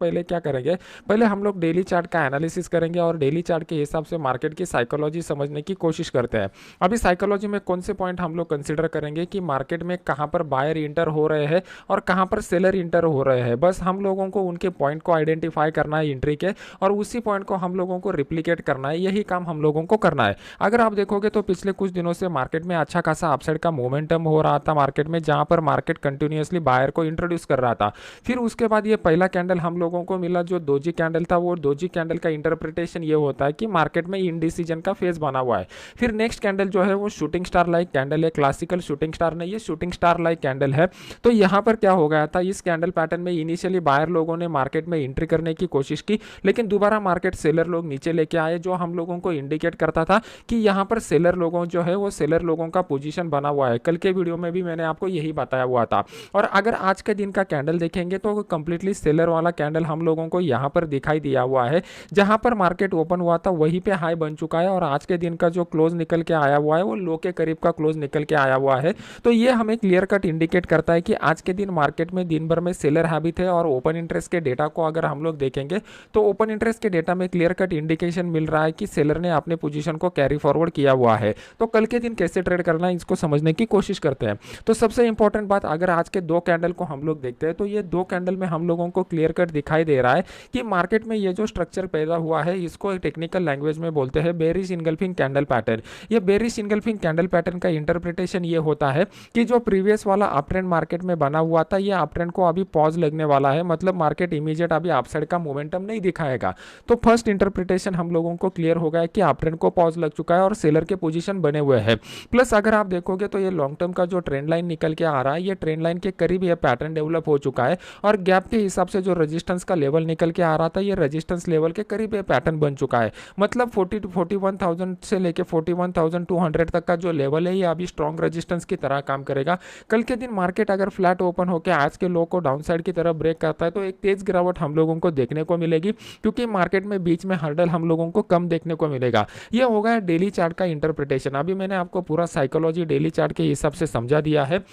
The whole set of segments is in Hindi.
पहले क्या करेंगे, पहले हम लोग डेली चार्ट का एनालिसिस करेंगे और डेली चार्ट के हिसाब से मार्केट की साइकोलॉजी समझने की कोशिश करते हैं। अभी साइकोलॉजी में कौन से पॉइंट हम लोग कंसीडर करेंगे कि मार्केट में कहाँ पर बायर इंटर हो रहे हैं और कहाँ पर सेलर इंटर हो रहे हैं। बस हम लोगों को उनके पॉइंट को आइडेंटिफाई करना है एंट्री के, और उसी पॉइंट को हम लोगों को रिप्लिकेट करना है। यही काम हम लोगों को करना है। अगर आप देखोगे तो पिछले कुछ दिनों से मार्केट में अच्छा खासा अपसाइड का मोमेंटम हो रहा था मार्केट में, जहां पर मार्केट कंटिन्यूअसली बायर को इंट्रोड्यूस कर रहा था। फिर उसके बाद ये पहला कैंडल हम लोगों को मिला जो दोजी कैंडल था। वो दोजी कैंडल का इंटरप्रिटेशन ये होता है कि मार्केट में इंडिसीजन का फेज बना हुआ है। फिर नेक्स्ट कैंडल जो है वो शूटिंग स्टार लाइक कैंडल है, क्लासिकल शूटिंग स्टार नहीं, ये शूटिंग स्टार लाइक कैंडल है। तो यहाँ पर क्या हो गया था, इस कैंडल पैटर्न में इनिशियली बायर लोगों ने मार्केट में एंट्री करने की कोशिश की, लेकिन दोबारा मार्केट सेलर लोग नीचे लेके आए, जो हम लोगों को इंडिकेट करता था कि यहाँ पर सेलर लोगों जो है वो सेलर लोगों का पोजीशन बना हुआ है। कल के वीडियो में भी मैंने आपको यही बताया हुआ था। और अगर आज के दिन का कैंडल देखेंगे तो कंप्लीटली सेलर वाला कैंडल हम लोगों को यहाँ पर दिखाई दिया हुआ है। जहां पर मार्केट ओपन हुआ था वहीं पे हाई बन चुका है, और आज के दिन का जो क्लोज निकल के आया हुआ है वो लो के करीब का क्लोज निकल के आया हुआ है। तो ये हमें क्लियर कट इंडिकेट करता है कि आज के दिन मार्केट में दिन भर में सेलर हैबिट है। और ओपन इंटरेस्ट के डेटा को अगर हम लोग देखेंगे तो ओपन इंटरेस्ट के डेटा में क्लियर कट इंडिकेशन मिल रहा है कि सेलर ने अपने पोजीशन को कैरी फॉरवर्ड किया हुआ है। तो कल के दिन कैसे ट्रेड करना है इसको समझने की कोशिश करते हैं। तो सबसे इंपॉर्टेंट बात, अगर आज के दो कैंडल को हम लोग देखते हैं तो ये दो कैंडल में हम लोगों को क्लियर कट दिखाई दे रहा है कि मार्केट में ये जो स्ट्रक्चर पैदा हुआ है इसको टेक्निकल लैंग्वेज में बोलते हैं बेरिश इनगल्फिंग कैंडल पैटर्न। ये बेरिश इनगल्फिंग कैंडल पैटर्न का इंटरप्रिटेशन ये होता है कि जो प्रीवियस वाला अप ट्रेंड मार्केट में बना हुआ था, ये अप ट्रेंड को अभी पॉज लगने वाला है, मतलब मार्केट इमीडिएट अभी अपसाइड का मोमेंटम नहीं दिखाएगा। तो फर्स्ट इंटरप्रिटेशन हम लोगों को क्लियर हो गया है कि अप ट्रेंड को पॉज लग चुका है और सेलर के पोजीशन बने हुए हैं। प्लस अगर आप देखोगे तो ये लॉन्ग टर्म का जो ट्रेंड लाइन निकल के आ रहा है, ये ट्रेंड लाइन के करीब ये पैटर्न डेवलप हो चुका है, और गैप के हिसाब से जो रेजिस्टेंस का लेवल निकल के आ रहा था, ये रेजिस्टेंस लेवल के करीब ये पैटर्न बन चुका है। मतलब 40 to 41,000 से लेके 41,200 तक का जो लेवल है ये अभी स्ट्रॉन्ग रेजिस्टेंस की तरह काम करेगा। कल के दिन मार्केट अगर फ्लैट ओपन होकर आज के लो को डाउन साइड की तरफ ब्रेक करता है तो एक तेज गिरावट हम लोगों को देखने को मिलेगी, क्योंकि मार्केट में बीच में हर्डल हम लोगों को कम देखने को मिलेगा। ये होगा डेली चार्ट का इंटरप्रिटेशन। अभी मैंने आपको पूरा साइकोलॉजी डेली चार्ट के हिसाब से समझा दिया है।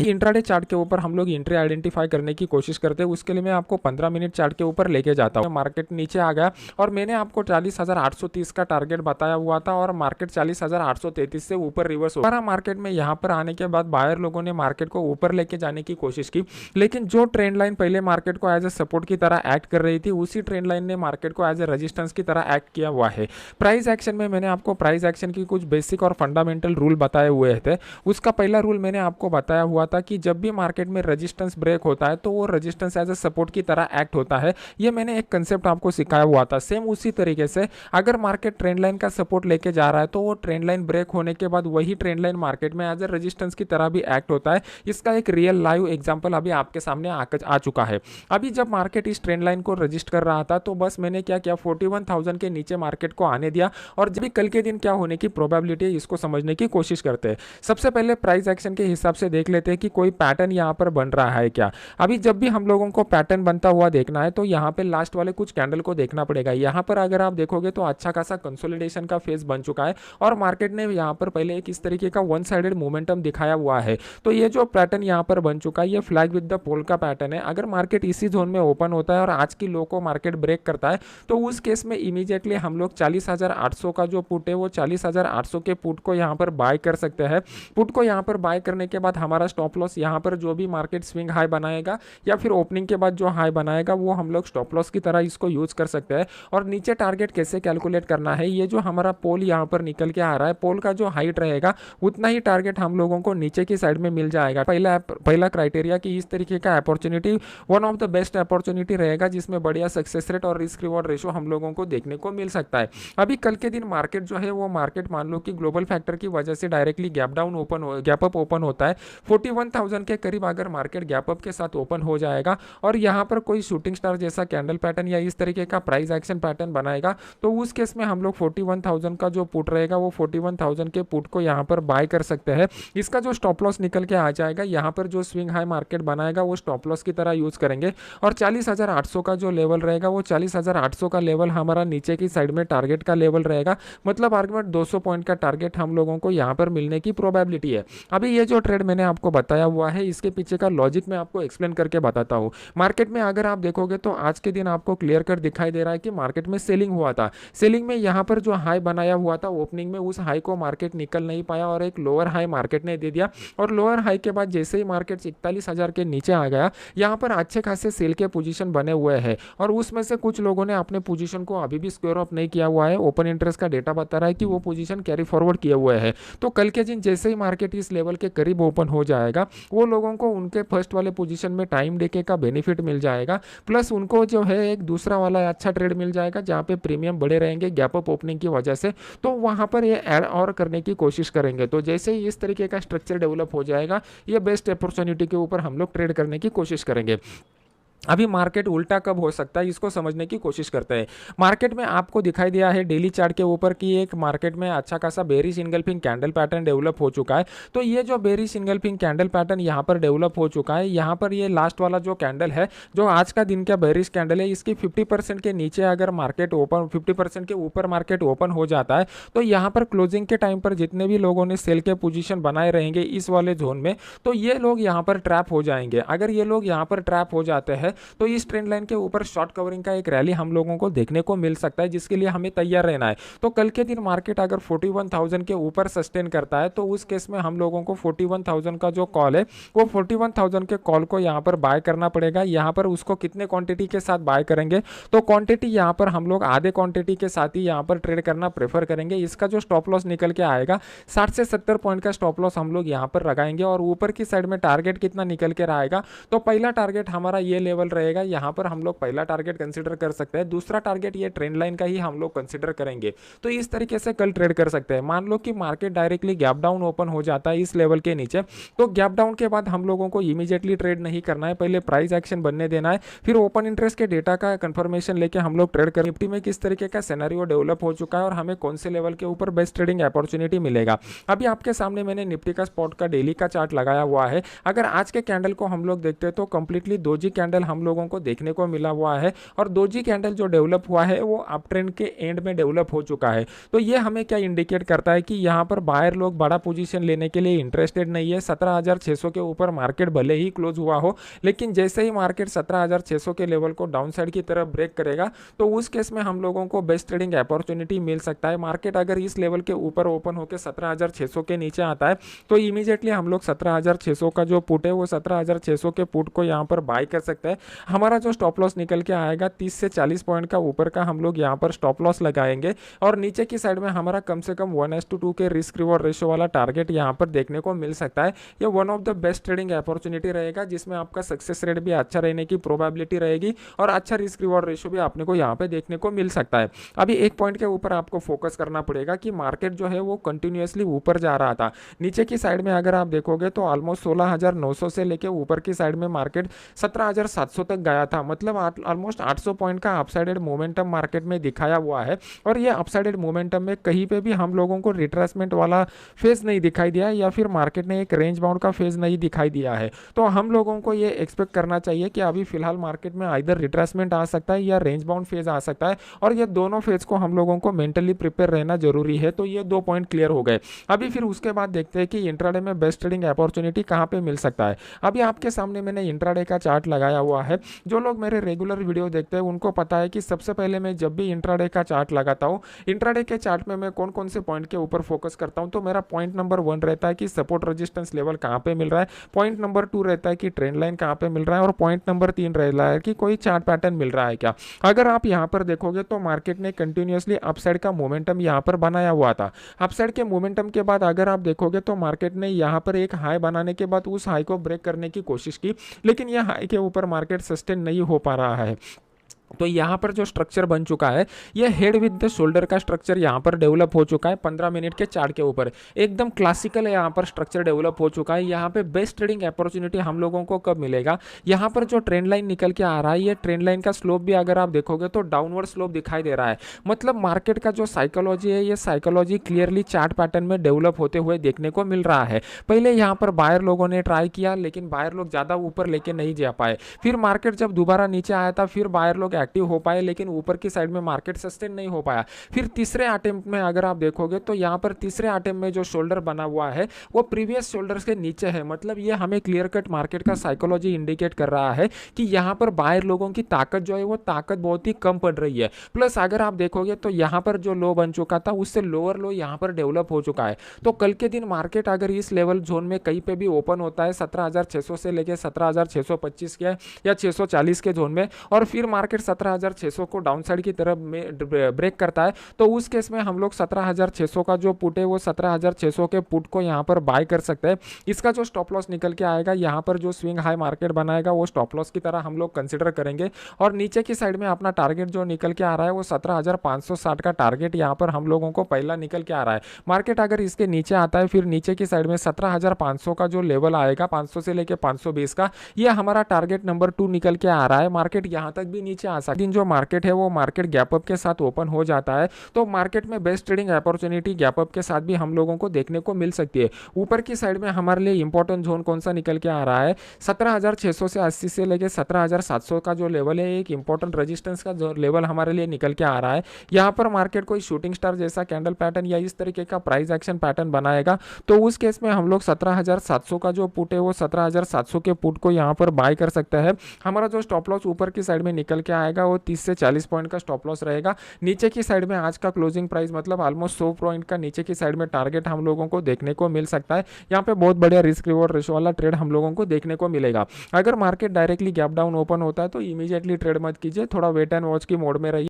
इंट्राडे चार्ट के ऊपर हम लोग एंट्री आइडेंटिफाई करने की कोशिश करते हैं। उसके लिए मैं आपको 15 मिनट चार्ट के ऊपर लेके जाता हूँ। मार्केट नीचे आ गया और मैंने आपको 40,830 का टारगेट बताया हुआ था, और मार्केट 40,833 से ऊपर रिवर्स हो रहा। मार्केट में यहाँ पर आने के बाद बायर लोगों ने मार्केट को ऊपर लेके जाने की कोशिश की, लेकिन जो ट्रेंड लाइन पहले मार्केट को एज ए सपोर्ट की तरह एक्ट कर रही थी, उसी ट्रेंड लाइन ने मार्केट को एज ए रेजिस्टेंस की तरह एक्ट किया हुआ है। प्राइस एक्शन में मैंने आपको प्राइस एक्शन की कुछ बेसिक और फंडामेंटल रूल बताए हुए थे। उसका पहला रूल मैंने आपको बताया हुआ था कि जब भी मार्केट में रेजिस्टेंस ब्रेक होता है तो वो रेजिस्टेंस एज ए सपोर्ट की तरह एक्ट होता है। ये मैंने एक कंसेप्ट आपको सिखाया हुआ था। सेम उसी तरीके से अगर मार्केट ट्रेंड लाइन का सपोर्ट लेके जा रहा है तो वो ट्रेंड लाइन ब्रेक होने के बाद वही ट्रेंड लाइन मार्केट में एज ए रेजिस्टेंस की तरह भी एक्ट होता है। इसका एक रियल लाइव एग्जांपल अभी आपके सामने आ चुका है। अभी जब मार्केट इस ट्रेंड लाइन को रजिस्ट कर रहा था तो बस मैंने क्या किया, 41,000 के नीचे मार्केट को आने दिया, और जब भी कल के दिन क्या होने की प्रोबेबिलिटी है इसको समझने की कोशिश करते हैं। सबसे पहले प्राइस एक्शन के हिसाब से देख लेते हैं कि कोई पैटर्न यहाँ पर बन रहा है क्या। अभी जब भी हम लोगों को पैटर्न बनता हुआ देखना है तो यहाँ पे लास्ट वाले कुछ कैंडल को देखना पड़ेगा। यहाँ पर अगर आप देखोगे तो अच्छा खासा कंसोलिडेशन का फेज बन चुका है, और मार्केट ने यहाँ पर पहले एक इस तरीके का वन साइडेड मोमेंटम दिखाया हुआ है। तो ये जो पैटर्न यहाँ पर बन चुका है ये फ्लैग विद द पोल का पैटर्न है। अगर मार्केट इसी जोन में ओपन होता है और आज की लो को मार्केट ब्रेक करता है तो उस केस में इमीडिएटली हम लोग 40,800 का जो पुट है वो 40,800 के पुट को यहाँ पर बाय कर सकते हैं। पुट को यहाँ पर बाय करने के बाद हमारा स्टॉप लॉस यहाँ पर जो भी मार्केट स्विंग हाई बनाएगा या फिर ओपनिंग के बाद जो हाई बनाएगा वो हम लोग स्टॉप लॉस की तरह इसको यूज कर सकते हैं। और नीचे टारगेट कैसे कैलकुलेट करना है, ये जो हमारा पोल यहाँ पर निकल के आ रहा है, पोल का जो हाइट रहेगा उतना ही टारगेट हम लोगों को नीचे की साइड में मिल जाएगा। पहला क्राइटेरिया कि इस तरीके का opportunity one of the best opportunity रहेगा जिसमें बढ़िया सक्सेस रेट और रिस्क रिवॉर्ड रेशो हम लोगों को देखने को मिल सकता है। अभी कल के दिन मार्केट जो है वो मार्केट मान लो कि ग्लोबल फैक्टर की वजह से डायरेक्टली गैप अप ओपन होता है 41,000 के करीब। अगर मार्केट गैप अप के साथ ओपन हो जाएगा और यहाँ पर कोई शूटिंग स्टार जैसा कैंडल पैटर्न या इस तरीके का प्राइस एक्शन पैटर्न बनाएगा तो उस केस में हम लोग 41,000 का जो पुट रहेगा वो 41,000 के पुट को यहाँ पर बाय कर सकते हैं। इसका जो स्टॉप लॉस निकल के आ जाएगा, यहाँ पर जो स्विंग हाई मार्केट बनाएगा वो स्टॉप लॉस की तरह यूज करेंगे। और 40,800 का जो लेवल रहेगा वो 40,800 का लेवल हमारा नीचे की साइड में टारगेट का लेवल रहेगा। मतलब आर्गुमेंट 200 पॉइंट का टारगेट हम लोगों को यहाँ पर मिलने की प्रोबेबिलिटी है। अभी ये जो ट्रेड मैंने आपको बताया हुआ है, इसके पीछे का लॉजिक मैं आपको एक्सप्लेन करके बताता हूँ। मार्केट में अगर आप देखोगे तो आज के दिन आपको क्लियर कट दिखाई दे रहा है कि मार्केट में सेलिंग हुआ था। सेलिंग में यहाँ पर जो हाई बनाया हुआ था ओपनिंग में, उस हाई को मार्केट निकल नहीं पाया और एक लोअर हाई मार्केट ने दे दिया। और लोअर हाई के बाद जैसे ही मार्केट 41,000 के नीचे आ गया, यहाँ पर अच्छे खासे सेल के पोजीशन बने हुए हैं और उसमें से कुछ लोगों ने अपने पोजीशन को अभी भी स्क्वायर ऑफ नहीं किया हुआ है। ओपन इंटरेस्ट का डेटा बता रहा है कि वो पोजीशन कैरी फॉरवर्ड किए हुए हैं। तो कल के दिन जैसे ही मार्केट इस लेवल के करीब ओपन हो जाएगा, वो लोगों को उनके फर्स्ट वाले पोजीशन में टाइम डेके का बेनिफिट मिल जाएगा, प्लस उनको जो है एक दूसरा वाला अच्छा ट्रेड मिल जाएगा जहाँ पे प्रीमियम बढ़े रहेंगे गैप अप ओपनिंग की वजह से। तो वहाँ पर ये ऐड और करने की कोशिश करेंगे। तो जैसे ही इस तरीके का स्ट्रक्चर डेवलप हो जाएगा, ये बेस्ट अपॉर्चुनिटी के ऊपर हम लोग ट्रेड करने की कोशिश करेंगे। अभी मार्केट उल्टा कब हो सकता है, इसको समझने की कोशिश करते हैं। मार्केट में आपको दिखाई दिया है डेली चार्ट के ऊपर कि एक मार्केट में अच्छा खासा bearish engulfing candle pattern develop हो चुका है। तो ये जो बेरिश इनगल्फिंग कैंडल पैटर्न यहाँ पर डेवलप हो चुका है, यहाँ पर ये लास्ट वाला जो कैंडल है, जो आज का दिन का बेरिश कैंडल है, इसकी 50% के नीचे अगर मार्केट ओपन, 50% के ऊपर मार्केट ओपन हो जाता है, तो यहाँ पर क्लोजिंग के टाइम पर जितने भी लोगों ने सेल के पोजीशन बनाए रहेंगे इस वाले जोन में, तो ये लोग यहाँ पर ट्रैप हो जाएंगे। अगर ये लोग यहाँ पर ट्रैप हो जाते हैं तो इस ट्रेंड लाइन के ऊपर शॉर्ट कवरिंग का एक रैली हम लोगों को देखने को मिल सकता है, जिसके लिए हमें तैयार रहना है। तो कल के दिन मार्केट अगर 41,000 के ऊपर सस्टेन करता है, तो उस केस में हम लोगों को 41,000 का जो कॉल है, वो 41,000 के कॉल को यहाँ पर बाय करना पड़ेगा। यहाँ पर उसको कितने क्वांटिटी के साथ बाय करेंगे, तो क्वांटिटी यहाँ पर हम लोग आधे क्वांटिटी के साथ ही यहाँ पर ट्रेड करना प्रेफर करेंगे। इसका जो स्टॉप लॉस निकल के आएगा 60 से 70 पॉइंट का स्टॉप लॉस हम लोग यहाँ पर लगाएंगे। और ऊपर की साइड में टारगेट कितना निकल के आएगा, तो पहला टारगेट हमारा ये लेवल रहेगा, यहाँ पर हम लोग पहला टारगेट कंसीडर कर सकते हैं। दूसरा टारगेट ये ट्रेंड लाइन का ही हम लोग कंसीडर करेंगे। तो इस तरीके से कल ट्रेड कर सकते हैं। मान लो कि market directly gap down open हो जाता है इस लेवल के नीचे, तो गैप डाउन के बाद हम लोगों को इमीडिएटली ट्रेड नहीं करना है, पहले प्राइस एक्शन बनने देना है, फिर ओपन इंटरेस्ट के डेटा का कंफर्मेशन लेके हम लोग ट्रेड करें। निफ्टी में किस तरीके का सिनेरियो डेवलप हो चुका है और हमें कौन से लेवल के ऊपर बेस्ट ट्रेडिंग अपॉर्चुनिटी मिलेगा। अभी आपके सामने मैंने निफ्टी का स्पॉट का डेली का चार्ट लगाया हुआ है। अगर आज के कैंडल को हम लोग देखते हैं तो कंप्लीटली दोजी कैंडल हम लोगों को देखने को मिला हुआ है और दोजी कैंडल जो डेवलप हुआ है वो अप ट्रेंड के एंड में डेवलप हो चुका है। तो ये हमें क्या इंडिकेट करता है कि यहाँ पर बायर लोग बड़ा पोजीशन लेने के लिए इंटरेस्टेड नहीं है। 17,600 के ऊपर मार्केट भले ही क्लोज हुआ हो, लेकिन जैसे ही मार्केट 17,600 के लेवल को डाउन साइड की तरफ ब्रेक करेगा, तो उस केस में हम लोगों को बेस्ट ट्रेडिंग अपॉर्चुनिटी मिल सकता है। मार्केट अगर इस लेवल के ऊपर ओपन होकर 17,600 के नीचे आता है, तो इमीडिएटली हम लोग 17,600 का जो पुट है वो 17,600 के पुट को यहाँ पर बाय कर सकते हैं। हमारा जो स्टॉप लॉस निकल के आएगा 30 से 40 पॉइंट का ऊपर का हम लोग यहाँ पर स्टॉप लॉस लगाएंगे और नीचे की साइड में हमारा कम से कम 1:2 के रिस्क रिवॉर्ड रेशियो वाला टारगेट यहाँ पर देखने को मिल सकता है। ये one of the best trading opportunity रहेगा, जिसमें आपका सक्सेस रेट भी अच्छा रहने की प्रोबेबिलिटी रहेगी और अच्छा रिस्क रिवॉर्ड रेशियो भी आपने को यहाँ पे देखने को मिल सकता है। अभी एक पॉइंट के ऊपर आपको फोकस करना पड़ेगा कि मार्केट जो है वो कंटिन्यूअसली ऊपर जा रहा था। नीचे की साइड में अगर आप देखोगे तो ऑलमोस्ट 16,900 से लेके ऊपर की साइड में मार्केट 17,700 तक गया था, मतलब ऑलमोस्ट 800 पॉइंट का अपसाइडेड मोमेंटम मार्केट में दिखाया हुआ है। और ये अपसाइडेड मोमेंटम में कहीं पे भी हम लोगों को रिट्रेसमेंट वाला फेज नहीं दिखाई दिया या फिर मार्केट ने एक रेंज बाउंड का फेज नहीं दिखाई दिया है। तो हम लोगों को ये एक्सपेक्ट करना चाहिए कि अभी फिलहाल मार्केट में आइदर रिट्रेसमेंट आ सकता है या रेंज बाउंड फेज आ सकता है और ये दोनों फेज को हम लोगों को मेंटली प्रिपेयर रहना जरूरी है। तो ये 2 पॉइंट क्लियर हो गए। अभी फिर उसके बाद देखते हैं कि इंट्राडे में बेस्ट ट्रेडिंग अपॉर्चुनिटी कहाँ पे मिल सकता है। अभी आपके सामने मैंने इंट्राडे का चार्ट लगाया हुआ है। जो लोग मेरे रेगुलर वीडियो देखते हैं उनको पता है कि सबसे पहले मैं जब भी इंट्राडे का चार्ट लगाता हूँ, इंट्राडे के चार्ट में मैं कौन कौन से पॉइंट के ऊपर फोकस करता हूँ। तो मेरा पॉइंट नंबर 1 रहता है कि सपोर्ट रेजिस्टेंस लेवल कहाँ पे मिल रहा है, पॉइंट नंबर 2 रहता है कि ट्रेंड लाइन कहाँ पे मिल रहा है और पॉइंट नंबर 3 रहता है कि कोई चार्ट पैटर्न मिल रहा है क्या। अगर आप यहाँ पर देखोगे तो मार्केट ने कंटिन्यूअसली अपसाइड का मोमेंटम यहाँ पर बनाया हुआ था। अपसाइड के मोमेंटम के बाद अगर आप देखोगे तो मार्केट ने यहाँ पर एक हाई बनाने के बाद उस हाई को ब्रेक करने की कोशिश की, लेकिन यह हाई के ऊपर मार्केट सस्टेन नहीं हो पा रहा है। तो यहाँ पर जो स्ट्रक्चर बन चुका है, ये हेड विद द शोल्डर का स्ट्रक्चर यहाँ पर डेवलप हो चुका है 15 मिनट के चार्ट के ऊपर। एकदम क्लासिकल है, यहाँ पर स्ट्रक्चर डेवलप हो चुका है। यहाँ पे बेस्ट ट्रेडिंग अपॉर्चुनिटी हम लोगों को कब मिलेगा, यहाँ पर जो ट्रेंड लाइन निकल के आ रहा है, ये ट्रेंड लाइन का स्लोप भी अगर आप देखोगे तो डाउनवर्ड स्लोप दिखाई दे रहा है। मतलब मार्केट का जो साइकोलॉजी है, ये साइकोलॉजी क्लियरली चार्ट पैटर्न में डेवलप होते हुए देखने को मिल रहा है। पहले यहाँ पर बायर लोगों ने ट्राई किया, लेकिन बायर लोग ज़्यादा ऊपर लेके नहीं जा पाए। फिर मार्केट जब दोबारा नीचे आया था, फिर बायर लोग एक्टिव हो पाए, लेकिन ऊपर की साइड में मार्केट सस्टेन नहीं हो पाया। फिर तीसरे अटेम्प्ट में अगर आप देखोगे तो यहाँ पर तीसरे अटेम्प्ट में जो शोल्डर बना हुआ है वो प्रीवियस शोल्डर्स के नीचे है। मतलब ये हमें क्लियर कट मार्केट का साइकोलॉजी इंडिकेट कर रहा है कि यहाँ पर बायर लोगों की ताकत जो है वो ताकत बहुत ही कम पड़ रही है। प्लस अगर आप देखोगे तो यहाँ पर जो लो बन चुका था उससे लोअर लो यहाँ पर डेवलप हो चुका है। तो कल के दिन मार्केट अगर इस लेवल जोन में कहीं पे भी ओपन होता है 17,600 से लेके 17,625 के या 640 के जोन में, और फिर मार्केट 17,600 को डाउन साइड की तरफ में ब्रेक करता है, तो उस केस में हम लोग 17,600 का जो पुट है वो 17,600 के पुट को यहाँ पर बाय कर सकते हैं। इसका जो स्टॉप लॉस निकल के आएगा, यहाँ पर जो स्विंग हाई मार्केट बनाएगा वो स्टॉप लॉस की तरह हम लोग कंसिडर करेंगे। और नीचे की साइड में अपना टारगेट जो निकल के आ रहा है वो 17,560 का टारगेट यहाँ पर हम लोगों को पहला निकल के आ रहा है। मार्केट अगर इसके नीचे आता है, फिर नीचे की साइड में 17,500 का जो लेवल आएगा 500 से लेके 520 का, ये हमारा टारगेट नंबर 2 निकल के आ रहा है। मार्केट यहाँ तक भी नीचे आ सकता है, लेकिन जो मार्केट है वो मार्केट गैप अप के साथ ओपन हो जाता है, तो मार्केट में best trading opportunity gap up के साथ भी हम लोगों को देखने को मिल सकती है। ऊपर की साइड में हमारे लिए इंपॉर्टेंट जोन कौन सा निकल के आ रहा है, 17,600 से 80 से लेके 17,700 का जो लेवल है, एक इंपॉर्टेंट रेजिस्टेंस का जो लेवल हमारे लिए निकल के आ रहा है। यहाँ पर मार्केट कोई शूटिंग स्टार जैसा कैंडल पैटर्न या इस तरीके का प्राइस एक्शन पैटर्न बनाएगा, तो उस केस में हम लोग 17,700 का जो पुट है वो 17,700 के पुट को यहाँ पर बाय कर सकते हैं। हमारा जो स्टॉप लॉस ऊपर की साइड में निकल के आएगा वो 30 से 40 पॉइंट का स्टॉप लॉस रहेगा। नीचे की साइड में आज का क्लोजिंग प्राइस मतलब ऑलमोस्ट 100 पॉइंट का नीचे की साइड में टारगेट हम लोगों को देखने को मिल सकता है। यहाँ पे बहुत बढ़िया रिस्क रिवॉर्ड रेशो वाला ट्रेड हम लोगों को देखने को मिलेगा। अगर market directly gap down open होता है तो इमीडिएटली ट्रेड मत कीजिए, थोड़ा वेट एंड वॉच की मोड में रहिए।